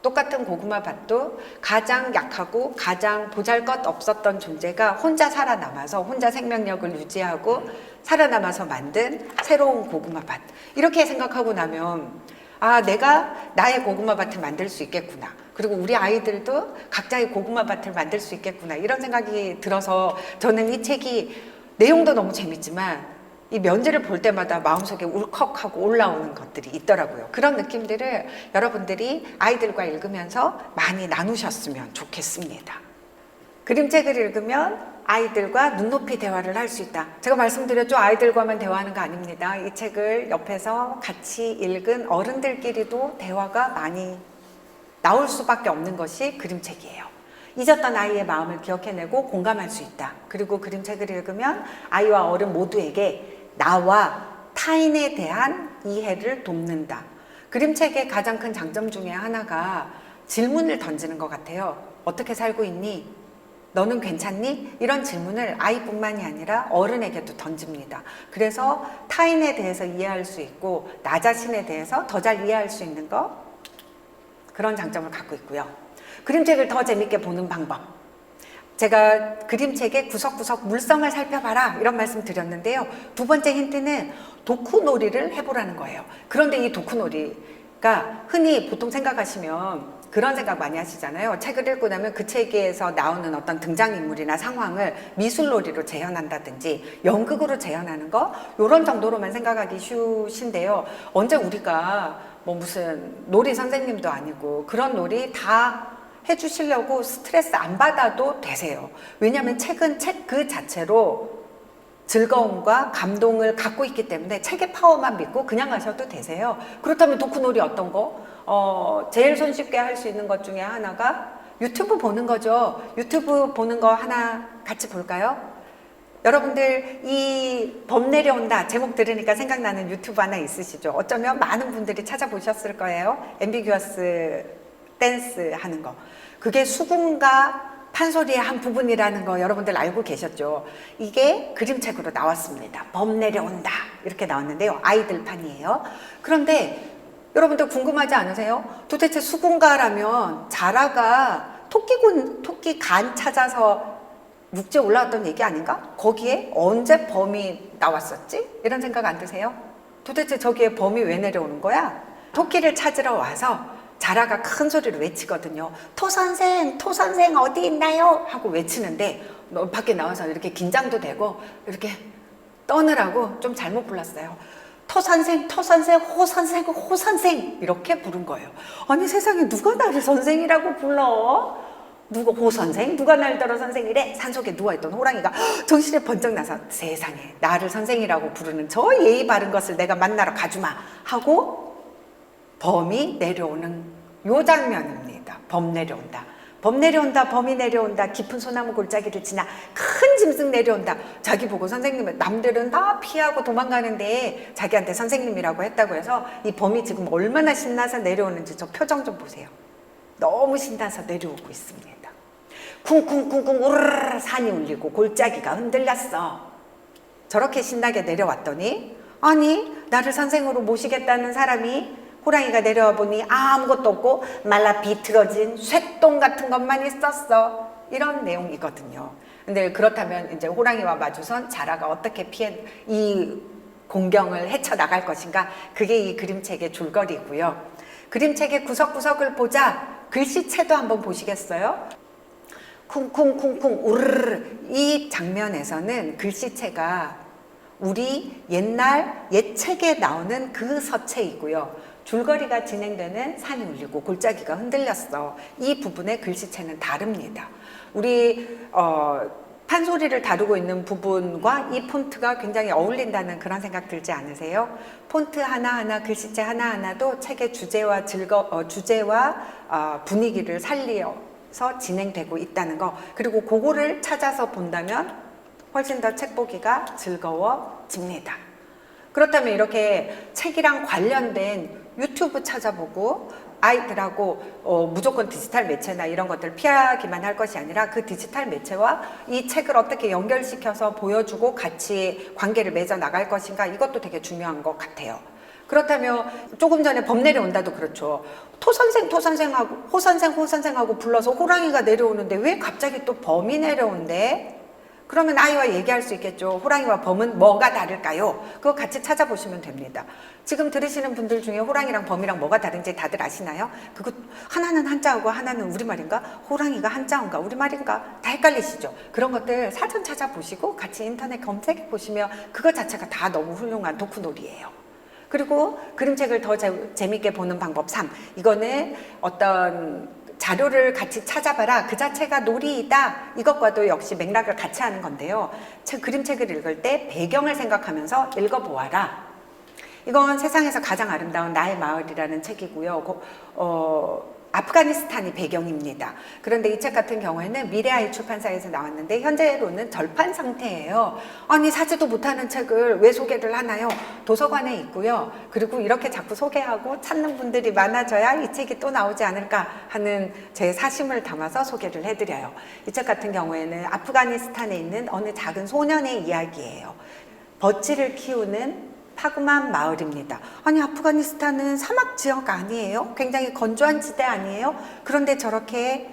똑같은 고구마 밭도 가장 약하고 가장 보잘것 없었던 존재가 혼자 살아남아서 혼자 생명력을 유지하고 살아남아서 만든 새로운 고구마 밭. 이렇게 생각하고 나면 아, 내가 나의 고구마 밭을 만들 수 있겠구나. 그리고 우리 아이들도 각자의 고구마 밭을 만들 수 있겠구나. 이런 생각이 들어서 저는 이 책이 내용도 너무 재밌지만 이 면지를 볼 때마다 마음속에 울컥하고 올라오는 것들이 있더라고요. 그런 느낌들을 여러분들이 아이들과 읽으면서 많이 나누셨으면 좋겠습니다. 그림책을 읽으면 아이들과 눈높이 대화를 할 수 있다. 제가 말씀드렸죠. 아이들과만 대화하는 거 아닙니다. 이 책을 옆에서 같이 읽은 어른들끼리도 대화가 많이 나올 수밖에 없는 것이 그림책이에요. 잊었던 아이의 마음을 기억해내고 공감할 수 있다. 그리고 그림책을 읽으면 아이와 어른 모두에게 나와 타인에 대한 이해를 돕는다. 그림책의 가장 큰 장점 중에 하나가 질문을 던지는 것 같아요. 어떻게 살고 있니? 너는 괜찮니? 이런 질문을 아이뿐만이 아니라 어른에게도 던집니다. 그래서 타인에 대해서 이해할 수 있고 나 자신에 대해서 더 잘 이해할 수 있는 거, 그런 장점을 갖고 있고요. 그림책을 더 재밌게 보는 방법. 제가 그림책의 구석구석 물성을 살펴봐라 이런 말씀 드렸는데요. 두 번째 힌트는 도쿠놀이를 해보라는 거예요. 그런데 이 도쿠놀이가 흔히 보통 생각하시면 그런 생각 많이 하시잖아요. 책을 읽고 나면 그 책에서 나오는 어떤 등장인물이나 상황을 미술놀이로 재현한다든지 연극으로 재현하는 거, 이런 정도로만 생각하기 쉬우신데요. 언제 우리가 뭐 무슨 놀이 선생님도 아니고 그런 놀이 다 해주시려고 스트레스 안 받아도 되세요. 왜냐하면 책은 책 그 자체로 즐거움과 감동을 갖고 있기 때문에 책의 파워만 믿고 그냥 가셔도 되세요. 그렇다면 도쿠놀이 어떤 거? 제일 손쉽게 할 수 있는 것 중에 하나가 유튜브 보는 거죠. 유튜브 보는 거 하나 같이 볼까요? 여러분들 이 범 내려온다 제목 들으니까 생각나는 유튜브 하나 있으시죠? 어쩌면 많은 분들이 찾아보셨을 거예요. 앰비규어스 댄스 하는 거. 그게 수군과 판소리의 한 부분이라는 거 여러분들 알고 계셨죠? 이게 그림책으로 나왔습니다. 범 내려온다 이렇게 나왔는데요. 아이들 판이에요. 그런데 여러분들 궁금하지 않으세요? 도대체 수군가라면 자라가 토끼 간 찾아서 육지에 올라왔던 얘기 아닌가? 거기에 언제 범이 나왔었지? 이런 생각 안 드세요? 도대체 저기에 범이 왜 내려오는 거야? 토끼를 찾으러 와서 자라가 큰 소리로 외치거든요. 토선생 어디 있나요? 하고 외치는데 밖에 나와서 이렇게 긴장도 되고 이렇게 떠느라고 좀 잘못 불렀어요. 토선생, 호선생 이렇게 부른 거예요. 아니 세상에 누가 나를 선생이라고 불러? 누가 호선생? 누가 날 들어 선생이래? 산속에 누워있던 호랑이가 정신이 번쩍 나서 세상에 나를 선생이라고 부르는 저 예의 바른 것을 내가 만나러 가주마 하고 범이 내려오는 요 장면입니다. 범 내려온다. 범이 내려온다. 깊은 소나무 골짜기를 지나 큰 짐승 내려온다. 자기 보고 선생님을, 남들은 다 피하고 도망가는데 자기한테 선생님이라고 했다고 해서 이 범이 지금 얼마나 신나서 내려오는지 저 표정 좀 보세요. 너무 신나서 내려오고 있습니다. 쿵쿵쿵쿵 우르르 산이 울리고 골짜기가 흔들렸어. 저렇게 신나게 내려왔더니 아니 나를 선생으로 모시겠다는 사람이 호랑이가 내려와 보니 아무것도 없고 말라 비틀어진 쇠똥 같은 것만 있었어. 이런 내용이거든요. 근데 그렇다면 이제 호랑이와 마주선 자라가 어떻게 이 공경을 헤쳐나갈 것인가? 그게 이 그림책의 줄거리고요. 그림책의 구석구석을 보자. 글씨체도 한번 보시겠어요? 쿵쿵쿵쿵 우르르 이 장면에서는 글씨체가 우리 옛날 옛책에 나오는 그 서체이고요. 줄거리가 진행되는 산이 울리고 골짜기가 흔들렸어. 이 부분의 글씨체는 다릅니다. 우리 판소리를 다루고 있는 부분과 이 폰트가 굉장히 어울린다는 그런 생각 들지 않으세요? 폰트 하나하나, 글씨체 하나하나도 책의 주제와 분위기를 살려서 진행되고 있다는 거. 그리고 그거를 찾아서 본다면 훨씬 더 책 보기가 즐거워집니다. 그렇다면 이렇게 책이랑 관련된 유튜브 찾아보고 아이들하고 무조건 디지털 매체나 이런 것들 피하기만 할 것이 아니라 그 디지털 매체와 이 책을 어떻게 연결시켜서 보여주고 같이 관계를 맺어 나갈 것인가, 이것도 되게 중요한 것 같아요. 그렇다면 조금 전에 범 내려온다도 그렇죠. 토선생하고 호선생하고 불러서 호랑이가 내려오는데 왜 갑자기 또 범이 내려온대? 그러면 아이와 얘기할 수 있겠죠. 호랑이와 범은 뭐가 다를까요? 그거 같이 찾아보시면 됩니다. 지금 들으시는 분들 중에 호랑이랑 범이랑 뭐가 다른지 다들 아시나요? 그거 하나는 한자어고 하나는 우리말인가? 호랑이가 한자어인가 우리말인가? 다 헷갈리시죠? 그런 것들 사전 찾아보시고 같이 인터넷 검색해 보시면 그거 자체가 다 너무 훌륭한 도쿠놀이에요. 그리고 그림책을 더 재밌게 보는 방법 3. 이거는 어떤 자료를 같이 찾아봐라. 그 자체가 놀이이다. 이것과도 역시 맥락을 같이 하는 건데요. 그림책을 읽을 때 배경을 생각하면서 읽어보아라. 이건 세상에서 가장 아름다운 나의 마을이라는 책이고요. 아프가니스탄이 배경입니다. 그런데 이 책 같은 경우에는 미래아이 출판사에서 나왔는데 현재로는 절판 상태예요. 아니 사지도 못하는 책을 왜 소개를 하나요? 도서관에 있고요. 그리고 이렇게 자꾸 소개하고 찾는 분들이 많아져야 이 책이 또 나오지 않을까 하는 제 사심을 담아서 소개를 해드려요. 이 책 같은 경우에는 아프가니스탄에 있는 어느 작은 소년의 이야기예요. 버치를 키우는 파그만 마을입니다. 아니 아프가니스탄은 사막 지역 아니에요? 굉장히 건조한 지대 아니에요? 그런데 저렇게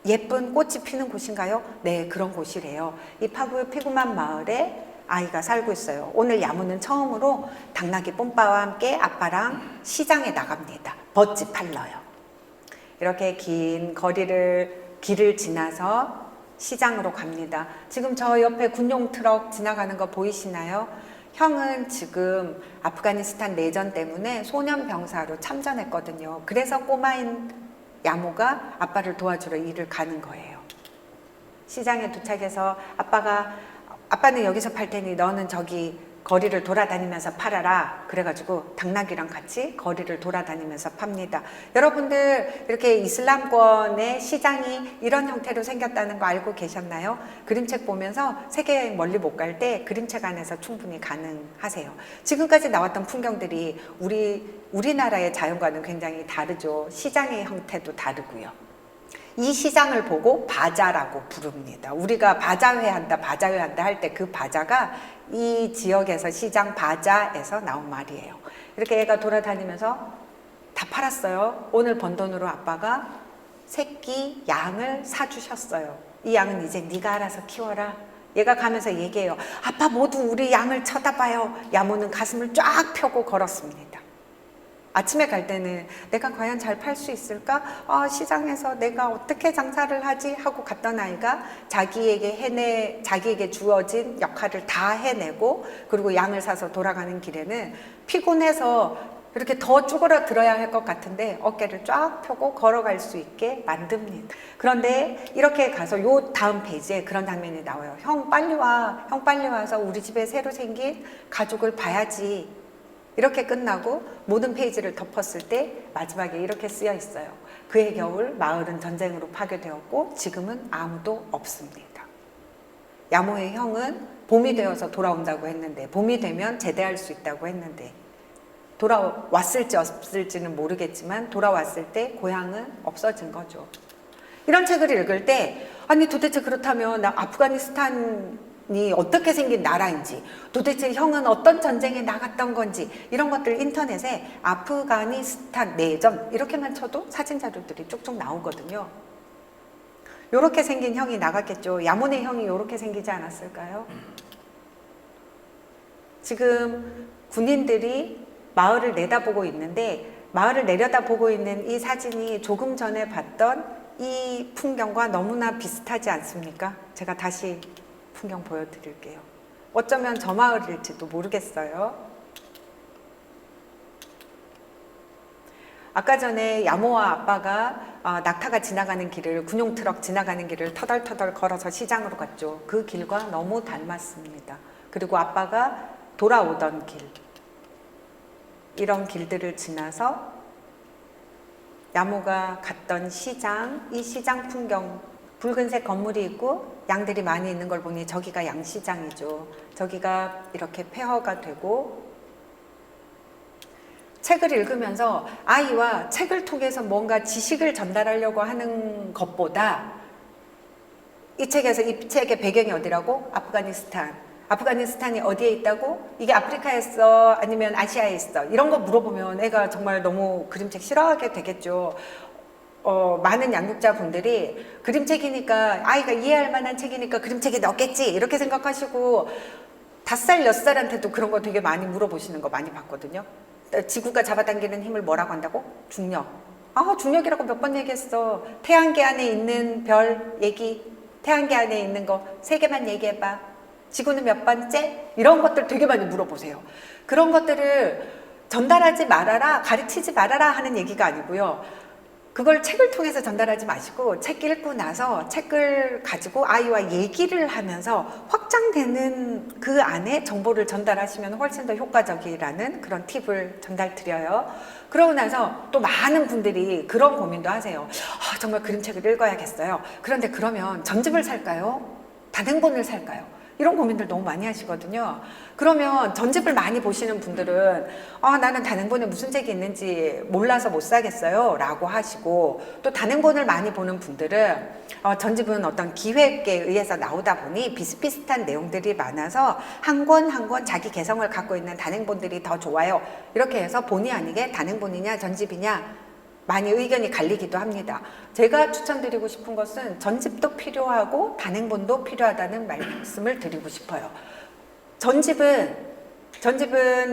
예쁜 꽃이 피는 곳인가요? 네, 그런 곳이래요. 이 파그만 마을에 아이가 살고 있어요. 오늘 야무는 처음으로 당나귀 뽐빠와 함께 아빠랑 시장에 나갑니다. 버치 팔러요. 이렇게 긴 길을 지나서 시장으로 갑니다. 지금 저 옆에 군용 트럭 지나가는 거 보이시나요? 형은 지금 아프가니스탄 내전 때문에 소년 병사로 참전했거든요. 그래서 꼬마인 야모가 아빠를 도와주러 일을 가는 거예요. 시장에 도착해서 아빠는 여기서 팔 테니 너는 저기 거리를 돌아다니면서 팔아라. 그래가지고 당나귀랑 같이 거리를 돌아다니면서 팝니다. 여러분들 이렇게 이슬람권의 시장이 이런 형태로 생겼다는 거 알고 계셨나요? 그림책 보면서 세계 멀리 못 갈 때 그림책 안에서 충분히 가능하세요. 지금까지 나왔던 풍경들이 우리나라의 자연과는 굉장히 다르죠. 시장의 형태도 다르고요. 이 시장을 보고 바자라고 부릅니다. 우리가 바자회한다 할 때 그 바자가 이 지역에서 시장 바자에서 나온 말이에요. 이렇게 애가 돌아다니면서 다 팔았어요. 오늘 번 돈으로 아빠가 새끼 양을 사주셨어요. 이 양은 이제 네가 알아서 키워라. 얘가 가면서 얘기해요. 아빠 모두 우리 양을 쳐다봐요. 야모는 가슴을 쫙 펴고 걸었습니다. 아침에 갈 때는 내가 과연 잘 팔 수 있을까? 시장에서 내가 어떻게 장사를 하지? 하고 갔던 아이가 자기에게 주어진 역할을 다 해내고 그리고 양을 사서 돌아가는 길에는 피곤해서 이렇게 더 쭈그러들어야 할 것 같은데 어깨를 쫙 펴고 걸어갈 수 있게 만듭니다. 그런데 이렇게 가서 요 다음 페이지에 그런 장면이 나와요. 형 빨리 와. 형 빨리 와서 우리 집에 새로 생긴 가족을 봐야지. 이렇게 끝나고 모든 페이지를 덮었을 때 마지막에 이렇게 쓰여 있어요. 그해 겨울 마을은 전쟁으로 파괴되었고 지금은 아무도 없습니다. 야모의 형은 봄이 되어서 돌아온다고 했는데 봄이 되면 제대할 수 있다고 했는데 돌아왔을지 없을지는 모르겠지만 돌아왔을 때 고향은 없어진 거죠. 이런 책을 읽을 때 아니 도대체 그렇다면 아프가니스탄이 어떻게 생긴 나라인지 도대체 형은 어떤 전쟁에 나갔던 건지 이런 것들 인터넷에 아프가니스탄 내전 이렇게만 쳐도 사진 자료들이 쭉쭉 나오거든요. 요렇게 생긴 형이 나갔겠죠. 야몬의 형이 요렇게 생기지 않았을까요? 지금 군인들이 마을을 내다보고 있는데 마을을 내려다보고 있는 이 사진이 조금 전에 봤던 이 풍경과 너무나 비슷하지 않습니까? 제가 다시 풍경 보여드릴게요. 어쩌면 저 마을일지도 모르겠어요. 아까 전에 야모와 아빠가 낙타가 지나가는 길을 군용 트럭 지나가는 길을 터덜터덜 걸어서 시장으로 갔죠. 그 길과 너무 닮았습니다. 그리고 아빠가 돌아오던 길 이런 길들을 지나서 야모가 갔던 시장, 이 시장 풍경 붉은색 건물이 있고 양들이 많이 있는 걸 보니 저기가 양시장이죠. 저기가 이렇게 폐허가 되고 책을 읽으면서 아이와 책을 통해서 뭔가 지식을 전달하려고 하는 것보다 이 책의 배경이 어디라고? 아프가니스탄이 어디에 있다고? 이게 아프리카에 있어? 아니면 아시아에 있어? 이런 거 물어보면 애가 정말 너무 그림책 싫어하게 되겠죠. 많은 양육자분들이 그림책이니까 아이가 이해할 만한 책이니까 그림책에 넣겠지 이렇게 생각하시고 5살, 6살한테도 그런 거 되게 많이 물어보시는 거 많이 봤거든요. 지구가 잡아당기는 힘을 뭐라고 한다고? 중력. 중력이라고 몇 번 얘기했어. 태양계 안에 있는 별 얘기, 태양계 안에 있는 거 3개만 얘기해봐. 지구는 몇 번째? 이런 것들 되게 많이 물어보세요. 그런 것들을 전달하지 말아라, 가르치지 말아라 하는 얘기가 아니고요. 그걸 책을 통해서 전달하지 마시고 책 읽고 나서 책을 가지고 아이와 얘기를 하면서 확장되는 그 안에 정보를 전달하시면 훨씬 더 효과적이라는 그런 팁을 전달드려요. 그러고 나서 또 많은 분들이 그런 고민도 하세요. 정말 그림책을 읽어야겠어요. 그런데 그러면 전집을 살까요? 단행본을 살까요? 이런 고민들 너무 많이 하시거든요. 그러면 전집을 많이 보시는 분들은 나는 단행본에 무슨 책이 있는지 몰라서 못 사겠어요 라고 하시고, 또 단행본을 많이 보는 분들은 전집은 어떤 기획에 의해서 나오다 보니 비슷비슷한 내용들이 많아서 한 권 한 권 자기 개성을 갖고 있는 단행본들이 더 좋아요. 이렇게 해서 본의 아니게 단행본이냐 전집이냐 많이 의견이 갈리기도 합니다. 제가 추천드리고 싶은 것은 전집도 필요하고 단행본도 필요하다는 말씀을 드리고 싶어요. 전집은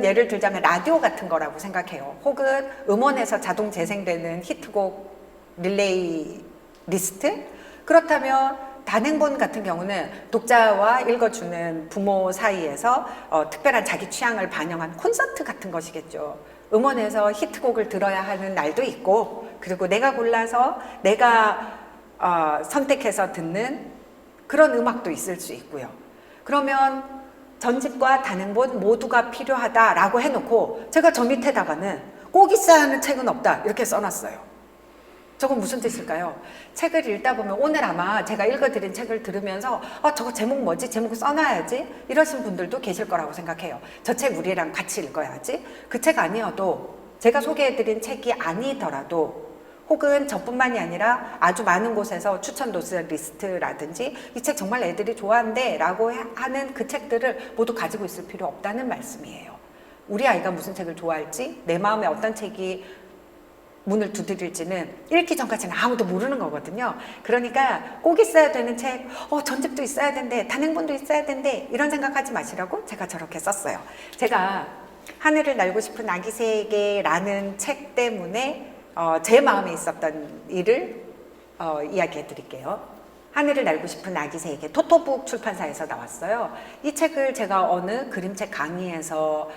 예를 들자면 라디오 같은 거라고 생각해요. 혹은 음원에서 자동 재생되는 히트곡 릴레이 리스트? 그렇다면 단행본 같은 경우는 독자와 읽어주는 부모 사이에서 특별한 자기 취향을 반영한 콘서트 같은 것이겠죠. 음원에서 히트곡을 들어야 하는 날도 있고, 그리고 내가 골라서 내가 선택해서 듣는 그런 음악도 있을 수 있고요. 그러면 전집과 단행본 모두가 필요하다라고 해놓고 제가 저 밑에다가는 꼭 있어야 하는 책은 없다 이렇게 써놨어요. 저건 무슨 뜻일까요? 책을 읽다 보면 오늘 아마 제가 읽어드린 책을 들으면서 저거 제목 뭐지? 제목 써놔야지? 이러신 분들도 계실 거라고 생각해요. 저 책 우리랑 같이 읽어야지? 그 책 아니어도, 제가 소개해드린 책이 아니더라도, 혹은 저뿐만이 아니라 아주 많은 곳에서 추천 도서 리스트라든지 이 책 정말 애들이 좋아한대 라고 하는 그 책들을 모두 가지고 있을 필요 없다는 말씀이에요. 우리 아이가 무슨 책을 좋아할지, 내 마음에 어떤 책이 문을 두드릴지는 읽기 전까지는 아무도 모르는 거거든요. 그러니까 꼭 있어야 되는 책, 전집도 있어야 된대, 단행본도 있어야 된대, 이런 생각하지 마시라고 제가 저렇게 썼어요. 제가 하늘을 날고 싶은 아기 새에게라는 책 때문에 제 마음에 있었던 일을 이야기해 드릴게요. 하늘을 날고 싶은 아기 새에게, 토토북 출판사에서 나왔어요. 이 책을 제가 어느 그림책 강의에서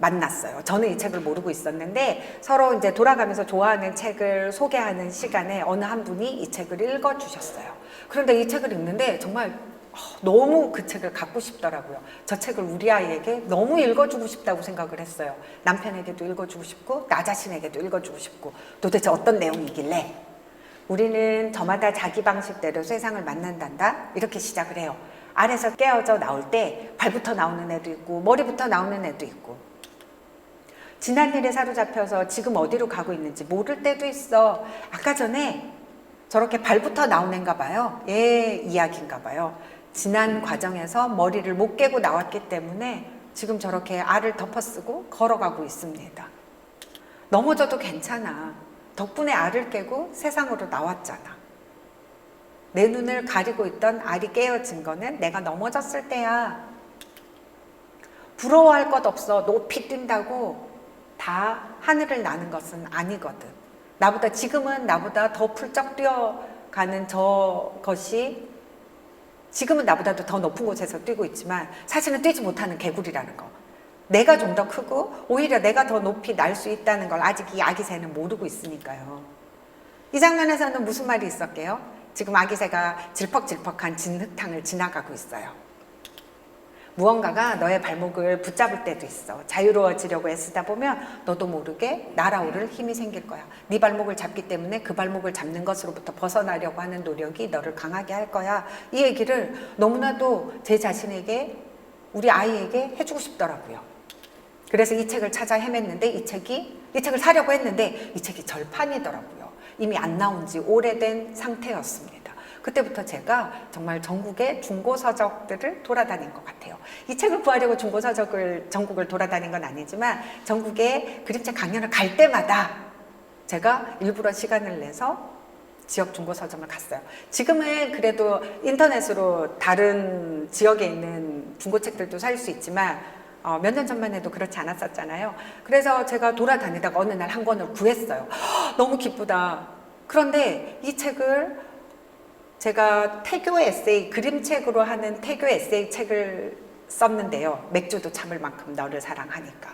만났어요. 저는 이 책을 모르고 있었는데 서로 이제 돌아가면서 좋아하는 책을 소개하는 시간에 어느 한 분이 이 책을 읽어주셨어요. 그런데 이 책을 읽는데 정말 너무 그 책을 갖고 싶더라고요. 저 책을 우리 아이에게 너무 읽어주고 싶다고 생각을 했어요. 남편에게도 읽어주고 싶고 나 자신에게도 읽어주고 싶고, 도대체 어떤 내용이길래 우리는 저마다 자기 방식대로 세상을 만난단다 이렇게 시작을 해요. 알에서 깨어져 나올 때 발부터 나오는 애도 있고 머리부터 나오는 애도 있고, 지난 일에 사로잡혀서 지금 어디로 가고 있는지 모를 때도 있어. 아까 전에 저렇게 발부터 나온 애인가 봐요. 얘 이야기인가 봐요. 지난 과정에서 머리를 못 깨고 나왔기 때문에 지금 저렇게 알을 덮어쓰고 걸어가고 있습니다. 넘어져도 괜찮아. 덕분에 알을 깨고 세상으로 나왔잖아. 내 눈을 가리고 있던 알이 깨어진 거는 내가 넘어졌을 때야. 부러워할 것 없어. 높이 뛴다고 다 하늘을 나는 것은 아니거든. 지금은 나보다 더 풀쩍 뛰어가는 저것이 지금은 나보다도 더 높은 곳에서 뛰고 있지만 사실은 뛰지 못하는 개구리라는 거. 내가 좀 더 크고 오히려 내가 더 높이 날 수 있다는 걸 아직 이 아기 새는 모르고 있으니까요. 이 장면에서는 무슨 말이 있었게요? 지금 아기 새가 질퍽질퍽한 진흙탕을 지나가고 있어요. 무언가가 너의 발목을 붙잡을 때도 있어. 자유로워지려고 애쓰다 보면 너도 모르게 날아오를 힘이 생길 거야. 네 발목을 잡기 때문에 그 발목을 잡는 것으로부터 벗어나려고 하는 노력이 너를 강하게 할 거야. 이 얘기를 너무나도 제 자신에게, 우리 아이에게 해주고 싶더라고요. 그래서 이 책을 찾아 헤맸는데 이 책을 사려고 했는데 이 책이 절판이더라고요. 이미 안 나온 지 오래된 상태였습니다. 그때부터 제가 정말 전국의 중고서적들을 돌아다닌 것 같아요. 이 책을 구하려고 중고서적을 전국을 돌아다닌 건 아니지만 전국에 그림책 강연을 갈 때마다 제가 일부러 시간을 내서 지역 중고서점을 갔어요. 지금은 그래도 인터넷으로 다른 지역에 있는 중고책들도 살 수 있지만 몇 년 전만 해도 그렇지 않았었잖아요. 그래서 제가 돌아다니다가 어느 날 한 권을 구했어요. 너무 기쁘다. 그런데 이 책을 제가 태교 에세이, 그림책으로 하는 태교 에세이 책을 썼는데요. 맥주도 참을 만큼 너를 사랑하니까.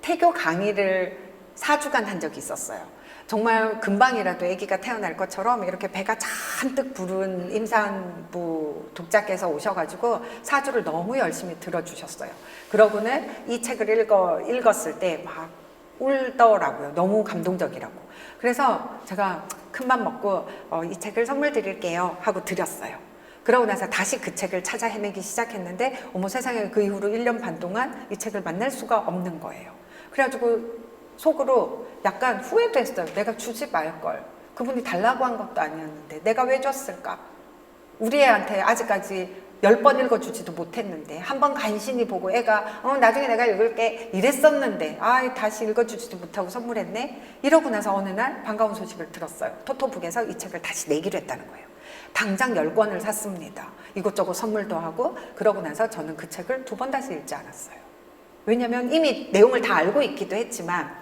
태교 강의를 4주간 한 적이 있었어요. 정말 금방이라도 아기가 태어날 것처럼 이렇게 배가 잔뜩 부른 임산부 독자께서 오셔가지고 사주를 너무 열심히 들어주셨어요. 그러고는 이 책을 읽었을 때 막 울더라고요. 너무 감동적이라고. 그래서 제가 큰맘 먹고 이 책을 선물 드릴게요 하고 드렸어요. 그러고 나서 다시 그 책을 찾아 헤매기 시작했는데 어머 세상에, 그 이후로 1년 반 동안 이 책을 만날 수가 없는 거예요. 그래가지고 속으로 약간 후회도 했어요. 내가 주지 말걸. 그분이 달라고 한 것도 아니었는데 내가 왜 줬을까? 우리 애한테 아직까지 10번 읽어주지도 못했는데 한 번 간신히 보고 애가 나중에 내가 읽을게 이랬었는데 다시 읽어주지도 못하고 선물했네. 이러고 나서 어느 날 반가운 소식을 들었어요. 토토북에서 이 책을 다시 내기로 했다는 거예요. 당장 10권을 샀습니다. 이것저것 선물도 하고. 그러고 나서 저는 그 책을 2번 다시 읽지 않았어요. 왜냐면 이미 내용을 다 알고 있기도 했지만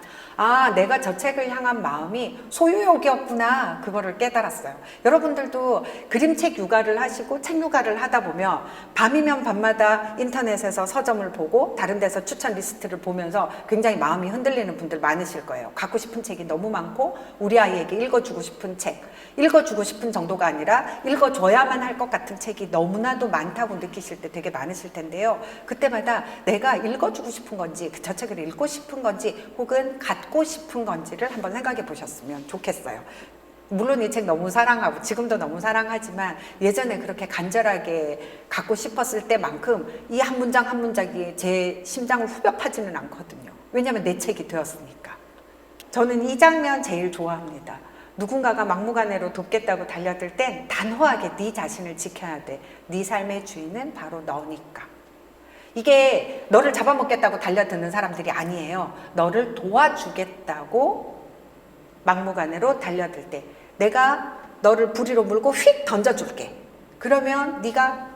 내가 저 책을 향한 마음이 소유욕이었구나, 그거를 깨달았어요. 여러분들도 그림책 육아를 하시고 책 육아를 하다 보면 밤이면 밤마다 인터넷에서 서점을 보고 다른 데서 추천 리스트를 보면서 굉장히 마음이 흔들리는 분들 많으실 거예요. 갖고 싶은 책이 너무 많고 우리 아이에게 읽어주고 싶은 책, 읽어주고 싶은 정도가 아니라 읽어줘야만 할 것 같은 책이 너무나도 많다고 느끼실 때 되게 많으실 텐데요. 그때마다 내가 읽어주고 싶은 건지 저 책을 읽고 싶은 건지 혹은 갖고 싶은 건지를 한번 생각해 보셨으면 좋겠어요. 물론 이 책 너무 사랑하고 지금도 너무 사랑하지만 예전에 그렇게 간절하게 갖고 싶었을 때만큼 이 한 문장 한 문장이 제 심장을 후벼 파지는 않거든요. 왜냐하면 내 책이 되었으니까. 저는 이 장면 제일 좋아합니다. 누군가가 막무가내로 돕겠다고 달려들 땐 단호하게 네 자신을 지켜야 돼. 네 삶의 주인은 바로 너니까. 이게 너를 잡아먹겠다고 달려드는 사람들이 아니에요. 너를 도와주겠다고 막무가내로 달려들 때 내가 너를 부리로 물고 휙 던져줄게. 그러면 네가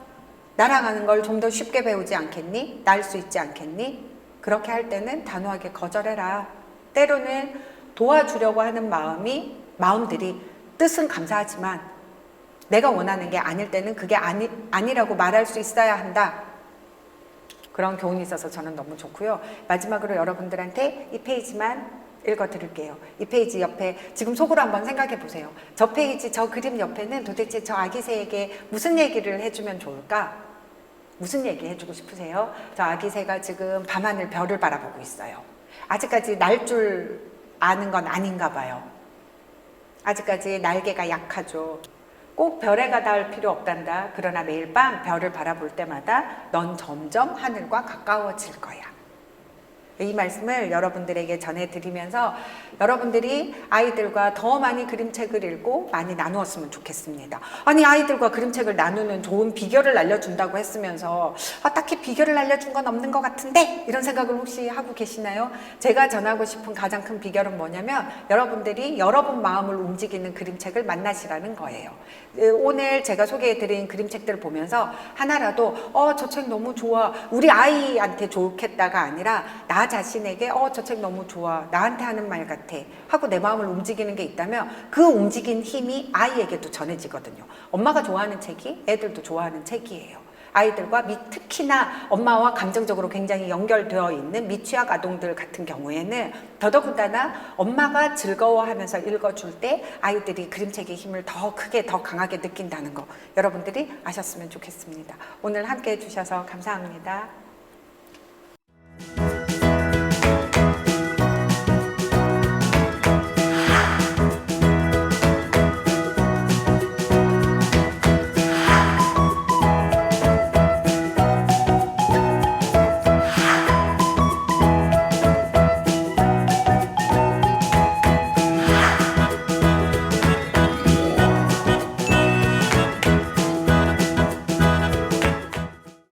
날아가는 걸 좀 더 쉽게 배우지 않겠니? 날 수 있지 않겠니? 그렇게 할 때는 단호하게 거절해라. 때로는 도와주려고 하는 마음들이 뜻은 감사하지만 내가 원하는 게 아닐 때는 그게 아니라고 말할 수 있어야 한다. 그런 교훈이 있어서 저는 너무 좋고요. 마지막으로 여러분들한테 이 페이지만 읽어드릴게요. 이 페이지 옆에 지금 속으로 한번 생각해 보세요. 저 페이지, 저 그림 옆에는 도대체 저 아기새에게 무슨 얘기를 해주면 좋을까? 무슨 얘기 해주고 싶으세요? 저 아기새가 지금 밤하늘 별을 바라보고 있어요. 아직까지 날 줄 아는 건 아닌가 봐요. 아직까지 날개가 약하죠. 꼭 별에가 닿을 필요 없단다. 그러나 매일 밤 별을 바라볼 때마다 넌 점점 하늘과 가까워질 거야. 이 말씀을 여러분들에게 전해드리면서 여러분들이 아이들과 더 많이 그림책을 읽고 많이 나누었으면 좋겠습니다. 아니, 아이들과 그림책을 나누는 좋은 비결을 알려준다고 했으면서 딱히 비결을 알려준 건 없는 것 같은데 이런 생각을 혹시 하고 계시나요? 제가 전하고 싶은 가장 큰 비결은 뭐냐면 여러분들이 여러분 마음을 움직이는 그림책을 만나시라는 거예요. 오늘 제가 소개해드린 그림책들을 보면서 하나라도 저 책 너무 좋아, 우리 아이한테 좋겠다가 아니라 나 자신에게 저 책 너무 좋아, 나한테 하는 말 같아 하고 내 마음을 움직이는 게 있다면 그 움직인 힘이 아이에게도 전해지거든요. 엄마가 좋아하는 책이 애들도 좋아하는 책이에요. 아이들과 특히나 엄마와 감정적으로 굉장히 연결되어 있는 미취학 아동들 같은 경우에는 더더군다나 엄마가 즐거워하면서 읽어줄 때 아이들이 그림책의 힘을 더 크게 더 강하게 느낀다는 거 여러분들이 아셨으면 좋겠습니다. 오늘 함께 해주셔서 감사합니다.